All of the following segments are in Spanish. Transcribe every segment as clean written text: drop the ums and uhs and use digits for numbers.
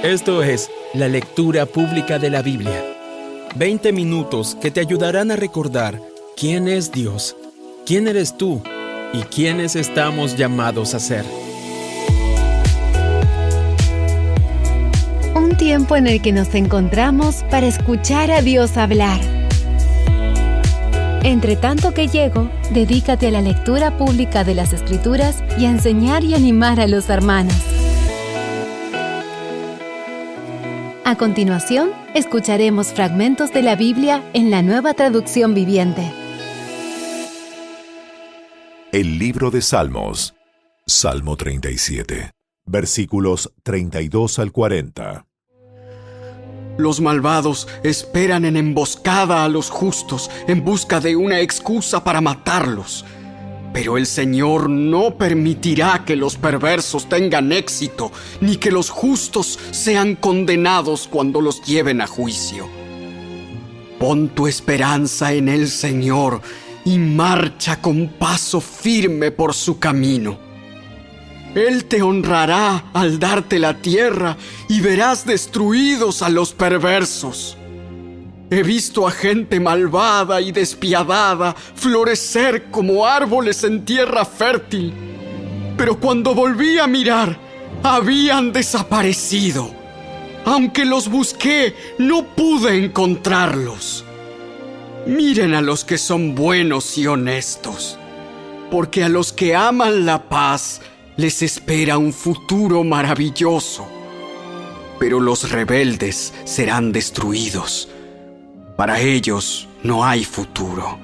Esto es la lectura pública de la Biblia. 20 minutos que te ayudarán a recordar quién es Dios, quién eres tú y quiénes estamos llamados a ser. Un tiempo en el que nos encontramos para escuchar a Dios hablar. Entre tanto que llego, dedícate a la lectura pública de las Escrituras y a enseñar y animar a los hermanos. A continuación, escucharemos fragmentos de la Biblia en la Nueva Traducción Viviente. El libro de Salmos, Salmo 37, versículos 32 al 40. Los malvados esperan en emboscada a los justos en busca de una excusa para matarlos. Pero el Señor no permitirá que los perversos tengan éxito, ni que los justos sean condenados cuando los lleven a juicio. Pon tu esperanza en el Señor y marcha con paso firme por su camino. Él te honrará al darte la tierra y verás destruidos a los perversos. He visto a gente malvada y despiadada florecer como árboles en tierra fértil. Pero cuando volví a mirar, habían desaparecido. Aunque los busqué, no pude encontrarlos. Miren a los que son buenos y honestos, porque a los que aman la paz les espera un futuro maravilloso. Pero los rebeldes serán destruidos. Para ellos no hay futuro.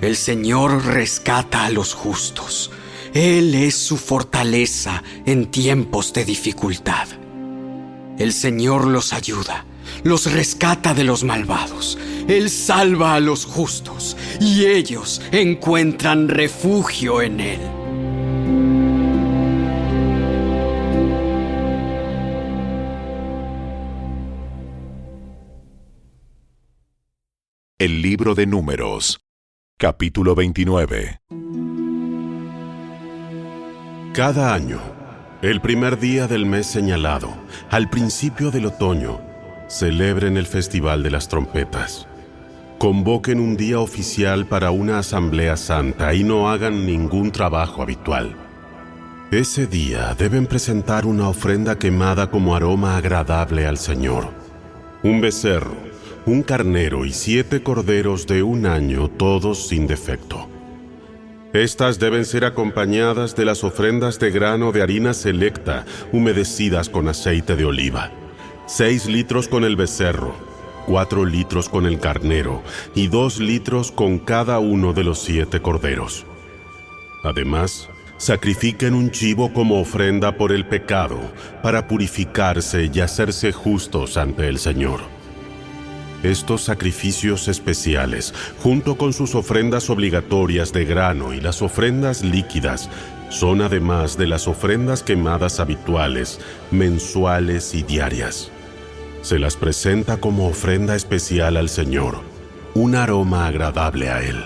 El Señor rescata a los justos. Él es su fortaleza en tiempos de dificultad. El Señor los ayuda, los rescata de los malvados. Él salva a los justos y ellos encuentran refugio en Él. El libro de Números, capítulo 29. Cada año, el primer día del mes señalado, al principio del otoño, celebren el Festival de las Trompetas. Convoquen un día oficial para una asamblea santa y no hagan ningún trabajo habitual. Ese día deben presentar una ofrenda quemada como aroma agradable al Señor. Un becerro, un carnero y 7 corderos de un año, todos sin defecto. Estas deben ser acompañadas de las ofrendas de grano de harina selecta, humedecidas con aceite de oliva. 6 litros con el becerro, 4 litros con el carnero y 2 litros con cada uno de los 7 corderos. Además, sacrifiquen un chivo como ofrenda por el pecado, para purificarse y hacerse justos ante el Señor. Estos sacrificios especiales, junto con sus ofrendas obligatorias de grano y las ofrendas líquidas, son además de las ofrendas quemadas habituales, mensuales y diarias. Se las presenta como ofrenda especial al Señor, un aroma agradable a Él.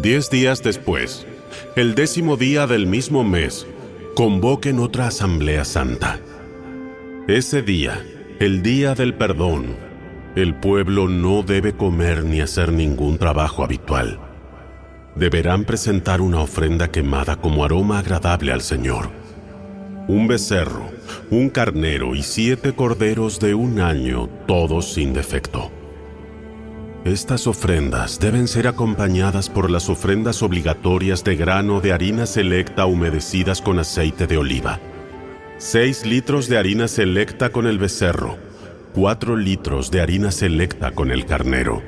10 días después, el 10º día del mismo mes, convoquen otra asamblea santa. Ese día, el día del perdón, el pueblo no debe comer ni hacer ningún trabajo habitual. Deberán presentar una ofrenda quemada como aroma agradable al Señor. Un becerro, un carnero y 7 corderos de un año, todos sin defecto. Estas ofrendas deben ser acompañadas por las ofrendas obligatorias de grano de harina selecta humedecidas con aceite de oliva. 6 litros de harina selecta con el becerro, 4 litros de harina selecta con el carnero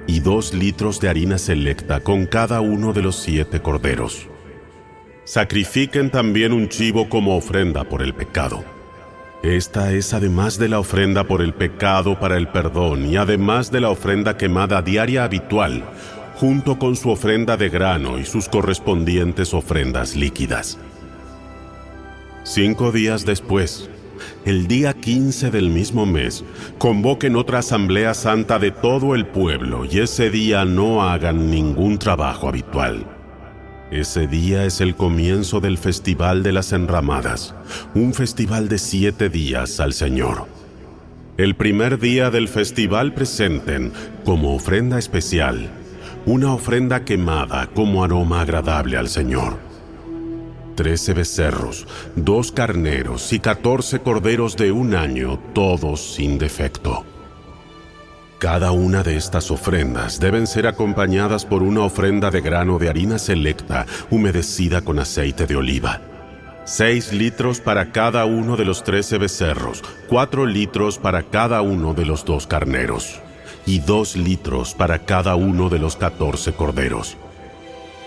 y 2 litros de harina selecta con cada uno de los 7 corderos. Sacrifiquen también un chivo como ofrenda por el pecado. Esta es además de la ofrenda por el pecado para el perdón y además de la ofrenda quemada diaria habitual, junto con su ofrenda de grano y sus correspondientes ofrendas líquidas. 5 días después, el día 15 del mismo mes, convoquen otra asamblea santa de todo el pueblo y ese día no hagan ningún trabajo habitual. Ese día es el comienzo del Festival de las Enramadas, un festival de 7 días al Señor. El primer día del festival presenten, como ofrenda especial, una ofrenda quemada como aroma agradable al Señor. 13 becerros, 2 carneros y 14 corderos de 1 año, todos sin defecto. Cada una de estas ofrendas deben ser acompañadas por una ofrenda de grano de harina selecta humedecida con aceite de oliva. 6 litros para cada uno de los 13 becerros, 4 litros para cada uno de los 2 carneros, y 2 litros para cada uno de los 14 corderos.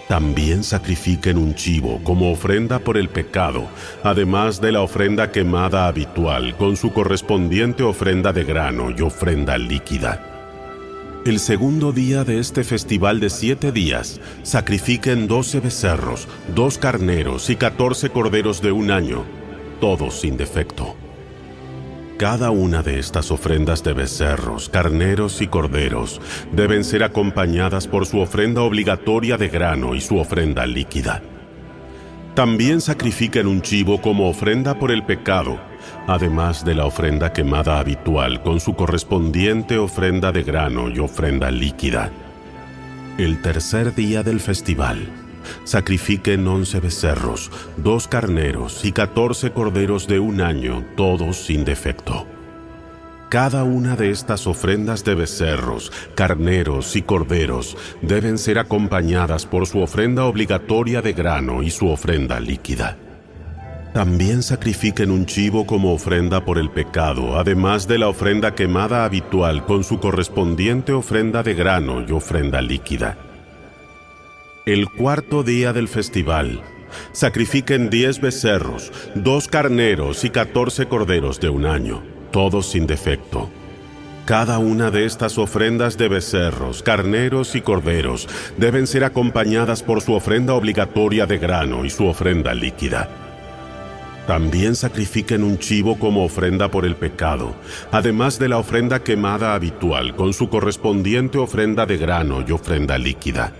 También sacrifiquen un chivo como ofrenda por el pecado, además de la ofrenda quemada habitual con su correspondiente ofrenda de grano y ofrenda líquida. El segundo día de este festival de 7 días, sacrifiquen 12 becerros, 2 carneros y 14 corderos de 1 año, todos sin defecto. Cada una de estas ofrendas de becerros, carneros y corderos deben ser acompañadas por su ofrenda obligatoria de grano y su ofrenda líquida. También sacrifiquen un chivo como ofrenda por el pecado, además de la ofrenda quemada habitual con su correspondiente ofrenda de grano y ofrenda líquida. El tercer día del festival, sacrifiquen 11 becerros, 2 carneros y 14 corderos de 1 año, todos sin defecto. Cada una de estas ofrendas de becerros, carneros y corderos deben ser acompañadas por su ofrenda obligatoria de grano y su ofrenda líquida. También sacrifiquen un chivo como ofrenda por el pecado, además de la ofrenda quemada habitual con su correspondiente ofrenda de grano y ofrenda líquida. El cuarto día del festival, sacrifiquen 10 becerros, 2 carneros y 14 corderos de 1 año, todos sin defecto. Cada una de estas ofrendas de becerros, carneros y corderos deben ser acompañadas por su ofrenda obligatoria de grano y su ofrenda líquida. También sacrifiquen un chivo como ofrenda por el pecado, además de la ofrenda quemada habitual con su correspondiente ofrenda de grano y ofrenda líquida.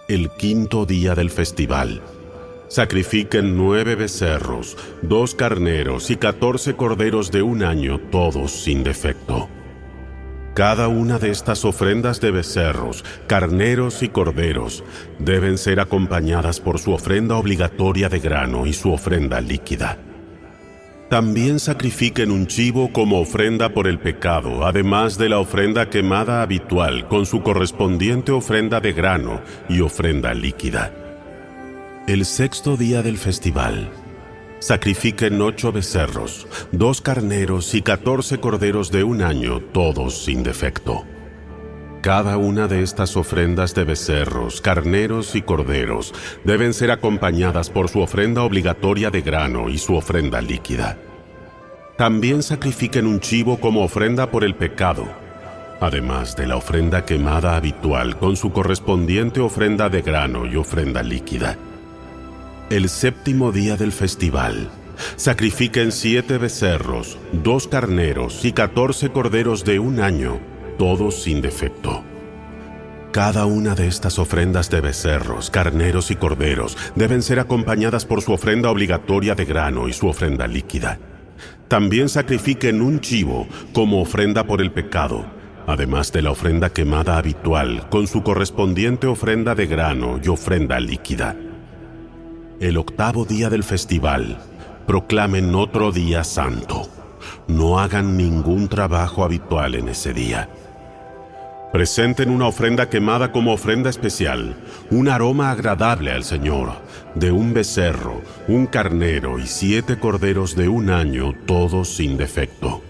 El quinto día del festival, sacrifiquen 9 becerros, 2 carneros y 14 corderos de 1 año, todos sin defecto. Cada una de estas ofrendas de becerros, carneros y corderos deben ser acompañadas por su ofrenda obligatoria de grano y su ofrenda líquida. También sacrifiquen un chivo como ofrenda por el pecado, además de la ofrenda quemada habitual con su correspondiente ofrenda de grano y ofrenda líquida. El sexto día del festival, sacrifiquen 8 becerros, 2 carneros y 14 corderos de 1 año, todos sin defecto. Cada una de estas ofrendas de becerros, carneros y corderos deben ser acompañadas por su ofrenda obligatoria de grano y su ofrenda líquida. También sacrifiquen un chivo como ofrenda por el pecado, además de la ofrenda quemada habitual con su correspondiente ofrenda de grano y ofrenda líquida. El séptimo día del festival, sacrifiquen 7 becerros, 2 carneros y 14 corderos de 1 año, todos sin defecto. Cada una de estas ofrendas de becerros, carneros y corderos deben ser acompañadas por su ofrenda obligatoria de grano y su ofrenda líquida. También sacrifiquen un chivo como ofrenda por el pecado, además de la ofrenda quemada habitual con su correspondiente ofrenda de grano y ofrenda líquida. El octavo día del festival, proclamen otro día santo. No hagan ningún trabajo habitual en ese día. Presenten una ofrenda quemada como ofrenda especial, un aroma agradable al Señor, de un becerro, un carnero y 7 corderos de 1 año, todos sin defecto.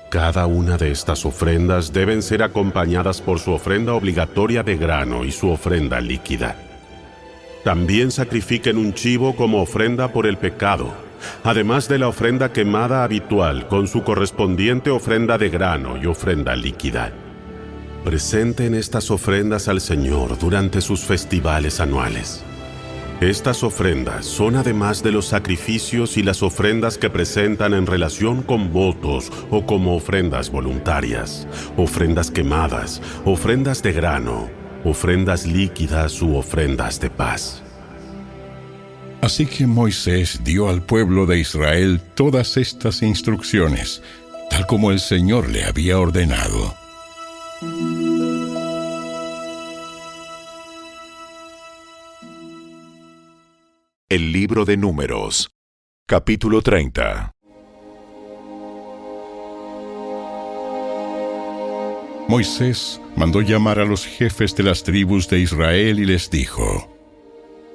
Cada una de estas ofrendas deben ser acompañadas por su ofrenda obligatoria de grano y su ofrenda líquida. También sacrifiquen un chivo como ofrenda por el pecado, además de la ofrenda quemada habitual con su correspondiente ofrenda de grano y ofrenda líquida. Presenten estas ofrendas al Señor durante sus festivales anuales. Estas ofrendas son además de los sacrificios y las ofrendas que presentan en relación con votos o como ofrendas voluntarias, ofrendas quemadas, ofrendas de grano, ofrendas líquidas u ofrendas de paz. Así que Moisés dio al pueblo de Israel todas estas instrucciones, tal como el Señor le había ordenado. El libro de Números, capítulo 30. Moisés mandó llamar a los jefes de las tribus de Israel y les dijo: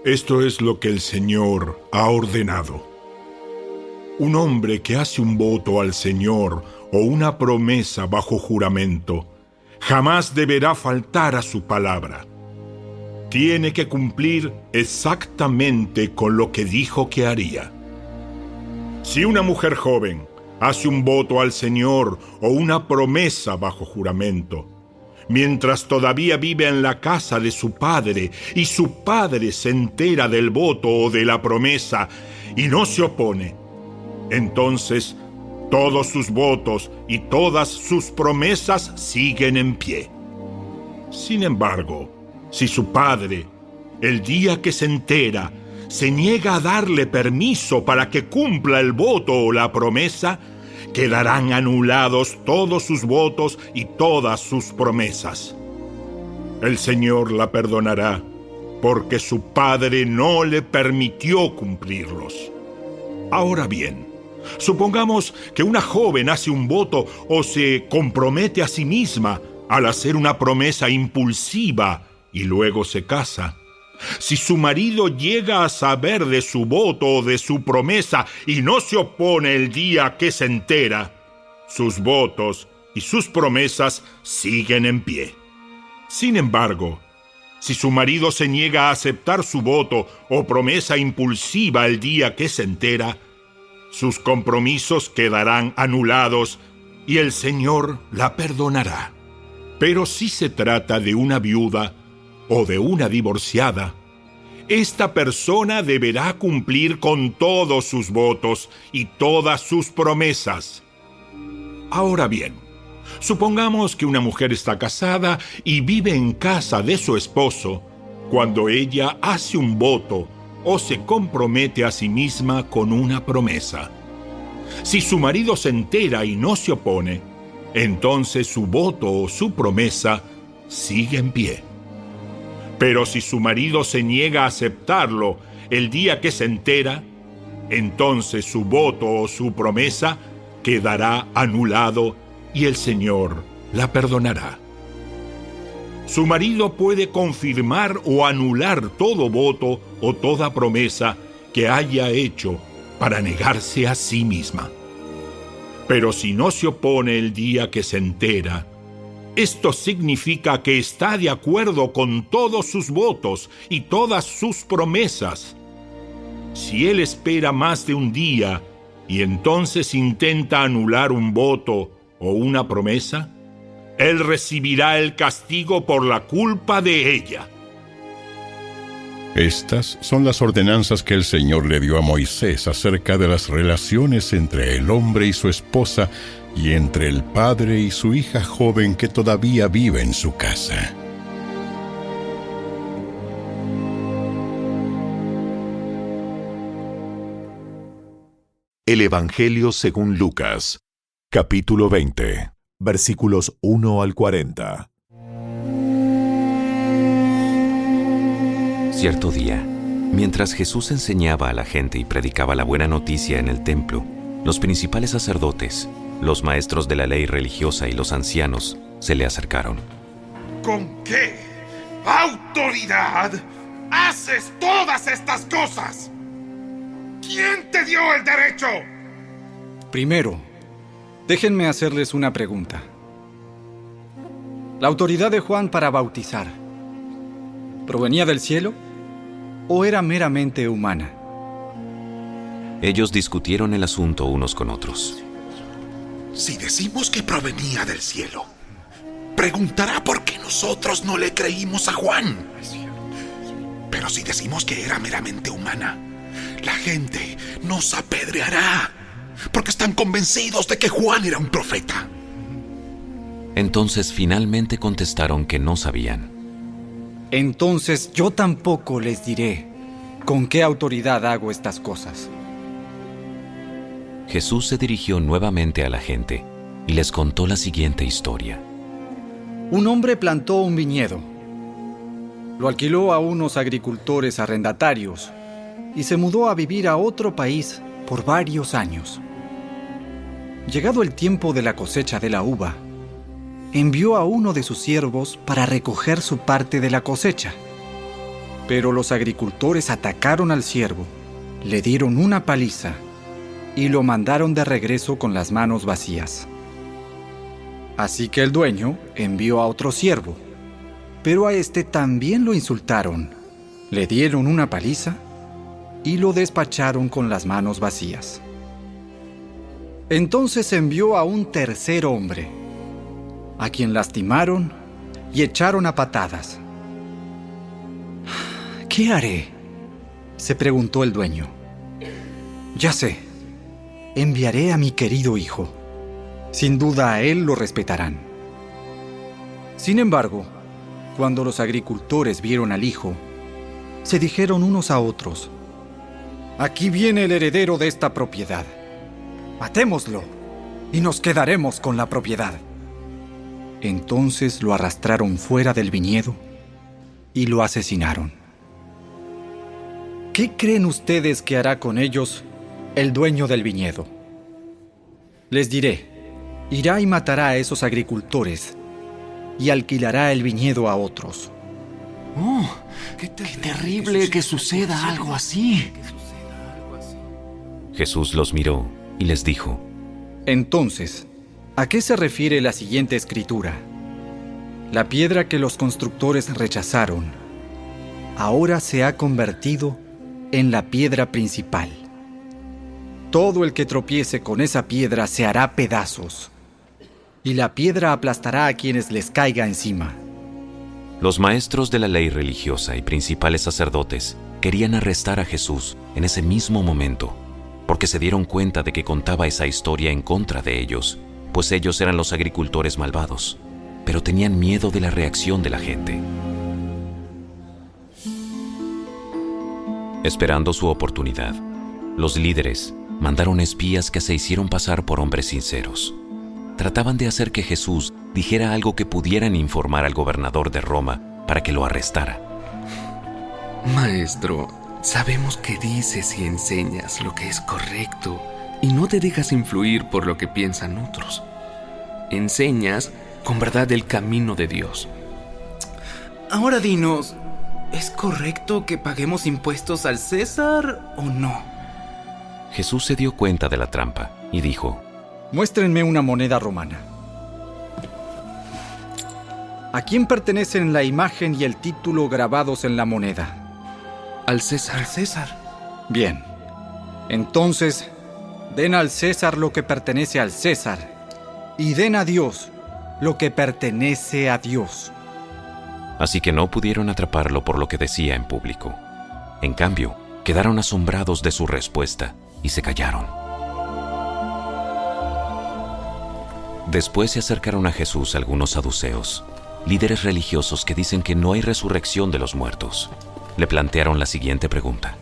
Esto es lo que el Señor ha ordenado. Un hombre que hace un voto al Señor o una promesa bajo juramento jamás deberá faltar a su palabra. Tiene que cumplir exactamente con lo que dijo que haría. Si una mujer joven hace un voto al Señor o una promesa bajo juramento, mientras todavía vive en la casa de su padre y su padre se entera del voto o de la promesa y no se opone, entonces todos sus votos y todas sus promesas siguen en pie. Sin embargo, si su padre, el día que se entera, se niega a darle permiso para que cumpla el voto o la promesa, quedarán anulados todos sus votos y todas sus promesas. El Señor la perdonará, porque su padre no le permitió cumplirlos. Ahora bien, supongamos que una joven hace un voto o se compromete a sí misma al hacer una promesa impulsiva y luego se casa. Si su marido llega a saber de su voto o de su promesa y no se opone el día que se entera, sus votos y sus promesas siguen en pie. Sin embargo, si su marido se niega a aceptar su voto o promesa impulsiva el día que se entera, sus compromisos quedarán anulados y el Señor la perdonará. Pero si se trata de una viuda o de una divorciada, esta persona deberá cumplir con todos sus votos y todas sus promesas. Ahora bien, supongamos que una mujer está casada y vive en casa de su esposo cuando ella hace un voto o se compromete a sí misma con una promesa. Si su marido se entera y no se opone, entonces su voto o su promesa sigue en pie. Pero si su marido se niega a aceptarlo el día que se entera, entonces su voto o su promesa quedará anulado y el Señor la perdonará. Su marido puede confirmar o anular todo voto o toda promesa que haya hecho para negarse a sí misma. Pero si no se opone el día que se entera, esto significa que está de acuerdo con todos sus votos y todas sus promesas. Si él espera más de un día y entonces intenta anular un voto o una promesa, él recibirá el castigo por la culpa de ella. Estas son las ordenanzas que el Señor le dio a Moisés acerca de las relaciones entre el hombre y su esposa y entre el padre y su hija joven que todavía vive en su casa. El Evangelio según Lucas, capítulo 20, versículos 1 al 40. Cierto día, mientras Jesús enseñaba a la gente y predicaba la buena noticia en el templo, los principales sacerdotes, los maestros de la ley religiosa y los ancianos se le acercaron. ¿Con qué autoridad haces todas estas cosas? ¿Quién te dio el derecho? Primero, déjenme hacerles una pregunta. ¿La autoridad de Juan para bautizar provenía del cielo o era meramente humana? Ellos discutieron el asunto unos con otros. Si decimos que provenía del cielo, preguntará por qué nosotros no le creímos a Juan. Pero si decimos que era meramente humana, la gente nos apedreará, porque están convencidos de que Juan era un profeta. Entonces finalmente contestaron que no sabían. entonces yo tampoco les diré con qué autoridad hago estas cosas. Jesús se dirigió nuevamente a la gente y les contó la siguiente historia. Un hombre plantó un viñedo, lo alquiló a unos agricultores arrendatarios y se mudó a vivir a otro país por varios años. Llegado el tiempo de la cosecha de la uva, envió a uno de sus siervos para recoger su parte de la cosecha. Pero los agricultores atacaron al siervo, le dieron una paliza y lo mandaron de regreso con las manos vacías. Así que el dueño envió a otro siervo, pero a este también lo insultaron, le dieron una paliza y lo despacharon con las manos vacías. Entonces envió a un tercer hombre, a quien lastimaron y echaron a patadas. ¿Qué haré?, se preguntó el dueño. Ya sé, enviaré a mi querido hijo. Sin duda a él lo respetarán. Sin embargo, cuando los agricultores vieron al hijo, se dijeron unos a otros: aquí viene el heredero de esta propiedad. Matémoslo y nos quedaremos con la propiedad. Entonces lo arrastraron fuera del viñedo y lo asesinaron. ¿Qué creen ustedes que hará con ellos el dueño del viñedo? Les diré, irá y matará a esos agricultores y alquilará el viñedo a otros. ¡Oh! ¡Qué terrible que suceda algo así! Jesús los miró y les dijo: Entonces, ¿a qué se refiere la siguiente escritura? La piedra que los constructores rechazaron, ahora se ha convertido en la piedra principal. Todo el que tropiece con esa piedra se hará pedazos, y la piedra aplastará a quienes les caiga encima. Los maestros de la ley religiosa y principales sacerdotes querían arrestar a Jesús en ese mismo momento, porque se dieron cuenta de que contaba esa historia en contra de ellos, pues ellos eran los agricultores malvados, pero tenían miedo de la reacción de la gente. Esperando su oportunidad, los líderes mandaron espías que se hicieron pasar por hombres sinceros. Trataban de hacer que Jesús dijera algo que pudieran informar al gobernador de Roma para que lo arrestara. Maestro, sabemos que dices y enseñas lo que es correcto y no te dejas influir por lo que piensan otros. Enseñas con verdad el camino de Dios. Ahora dinos, ¿es correcto que paguemos impuestos al César o no? Jesús se dio cuenta de la trampa y dijo: Muéstrenme una moneda romana. ¿A quién pertenecen la imagen y el título grabados en la moneda? Al César. Al César. Bien. Entonces, den al César lo que pertenece al César, y den a Dios lo que pertenece a Dios. Así que no pudieron atraparlo por lo que decía en público. En cambio, quedaron asombrados de su respuesta y se callaron. Después se acercaron a Jesús algunos saduceos, líderes religiosos que dicen que no hay resurrección de los muertos. Le plantearon la siguiente pregunta: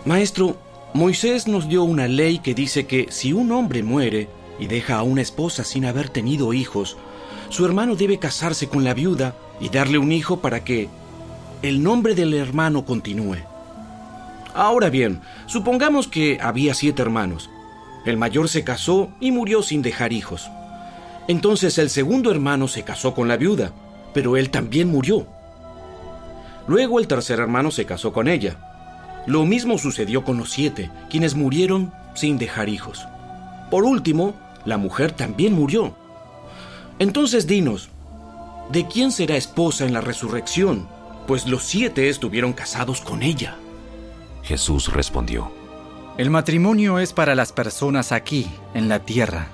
Maestro, Moisés nos dio una ley que dice que si un hombre muere y deja a una esposa sin haber tenido hijos, su hermano debe casarse con la viuda y darle un hijo para que el nombre del hermano continúe. Ahora bien, supongamos que había 7 hermanos. El mayor se casó y murió sin dejar hijos. Entonces el segundo hermano se casó con la viuda, pero él también murió. Luego el tercer hermano se casó con ella. Lo mismo sucedió con los 7, quienes murieron sin dejar hijos. Por último, la mujer también murió. Entonces dinos, ¿de quién será esposa en la resurrección? Pues los 7 estuvieron casados con ella. Jesús respondió: El matrimonio es para las personas aquí, en la tierra.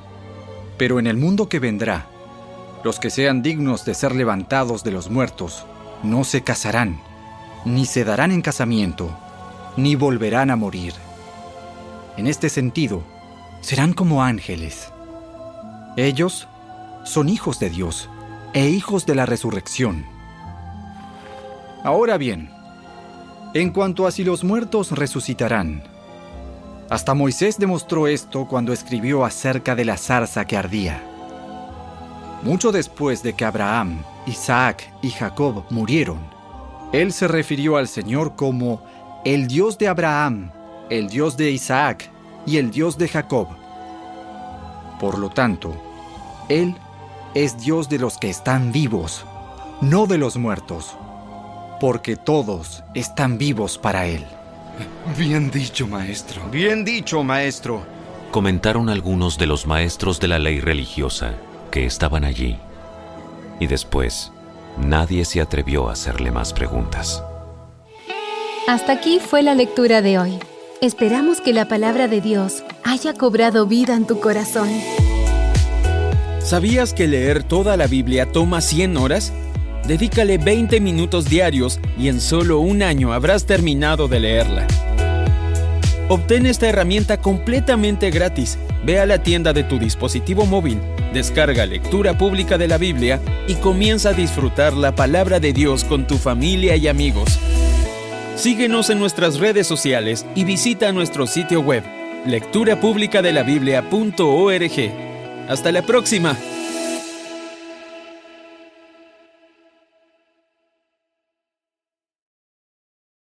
Pero en el mundo que vendrá, los que sean dignos de ser levantados de los muertos no se casarán, ni se darán en casamiento, ni volverán a morir. En este sentido, serán como ángeles. Ellos son hijos de Dios e hijos de la resurrección. Ahora bien, en cuanto a si los muertos resucitarán, hasta Moisés demostró esto cuando escribió acerca de la zarza que ardía. Mucho después de que Abraham, Isaac y Jacob murieron, él se refirió al Señor como el Dios de Abraham, el Dios de Isaac y el Dios de Jacob. Por lo tanto, Él es Dios de los que están vivos, no de los muertos, porque todos están vivos para Él. Bien dicho, maestro. Bien dicho, maestro. Comentaron algunos de los maestros de la ley religiosa que estaban allí. Y después, nadie se atrevió a hacerle más preguntas. Hasta aquí fue la lectura de hoy. Esperamos que la palabra de Dios haya cobrado vida en tu corazón. ¿Sabías que leer toda la Biblia toma 100 horas? Dedícale 20 minutos diarios y en solo un año habrás terminado de leerla. Obtén esta herramienta completamente gratis. Ve a la tienda de tu dispositivo móvil, descarga Lectura Pública de la Biblia y comienza a disfrutar la palabra de Dios con tu familia y amigos. Síguenos en nuestras redes sociales y visita nuestro sitio web, lecturapublicadelabiblia.org. ¡Hasta la próxima!